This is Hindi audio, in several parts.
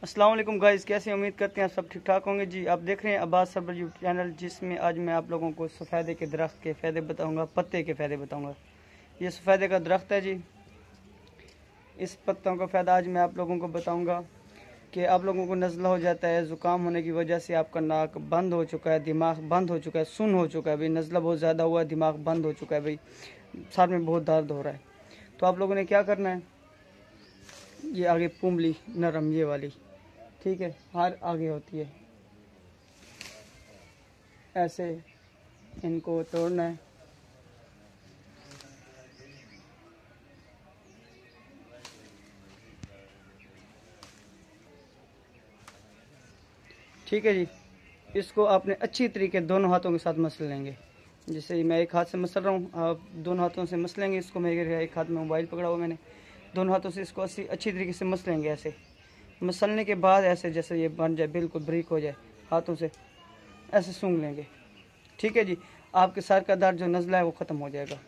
अस्सलाम वालेकुम गाइस, कैसे उम्मीद करते हैं आप सब ठीक ठाक होंगे जी। आप देख रहे हैं अब्बास सबर यूट्यूब चैनल, जिसमें आज मैं आप लोगों को सफ़ेदे के दरख्त के फ़ायदे बताऊंगा, पत्ते के फ़ायदे बताऊंगा। ये सफ़ेदे का दरख्त है जी। इस पत्तों का फ़ायदा आज मैं आप लोगों को बताऊंगा कि आप लोगों को नज़ला हो जाता है, ज़ुकाम होने की वजह से आपका नाक बंद हो चुका है, दिमाग बंद हो चुका है, सुन हो चुका है भाई, नज़ला बहुत ज़्यादा हुआ, दिमाग बंद हो चुका है भाई, सर में बहुत दर्द हो रहा है। तो आप लोगों ने क्या करना है, ये आगे पुमली नरम ये वाली, ठीक है, हर आगे होती है, ऐसे इनको तोड़ना है। ठीक है जी। इसको आपने अच्छी तरीके दोनों हाथों के साथ मसल लेंगे। जैसे मैं एक हाथ से मसल रहा हूँ, आप दोनों हाथों से मसलेंगे इसको। मेरे एक हाथ में मोबाइल पकड़ा हुआ मैंने, दोनों हाथों से इसको अच्छी तरीके से मसलेंगे। ऐसे मसलने के बाद ऐसे जैसे ये बन जाए, बिल्कुल ब्रीक हो जाए, हाथों से ऐसे सूंघ लेंगे। ठीक है जी। आपके सर का दर्द जो नज़ला है वो ख़त्म हो जाएगा।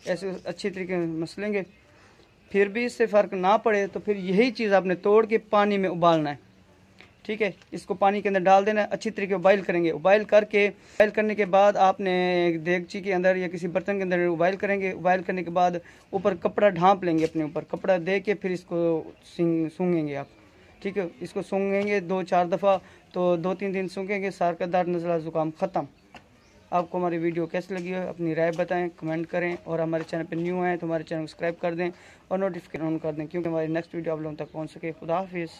ऐसे अच्छी तरीके से मसलेंगे। फिर भी इससे फ़र्क ना पड़े तो फिर यही चीज़ आपने तोड़ के पानी में उबालना है। ठीक है, इसको पानी के अंदर डाल देना है, अच्छी तरीके उबाइल करेंगे। उबाइल करने के बाद आपने एक देगची के अंदर या किसी बर्तन के अंदर उबाइल करेंगे। उबाइल करने के बाद ऊपर कपड़ा ढांप लेंगे, अपने ऊपर कपड़ा दे के फिर इसको सूंघेंगे आप। ठीक है, इसको सूंघेंगे 2-4 दफ़ा, तो 2-3 दिन सूंघेंगे, सर का दर्द नज़ला ज़ुकाम ख़त्म। आपको हमारी वीडियो कैसी लगी है अपनी राय बताएं, कमेंट करें, और हमारे चैनल पर न्यू हैं तो हमारे चैनल को सब्सक्राइब कर दें और नोटिफिकेशन ऑन कर दें, क्योंकि हमारी नेक्स्ट वीडियो आप लोगों तक पहुंच सके। खुदा हाफिज़।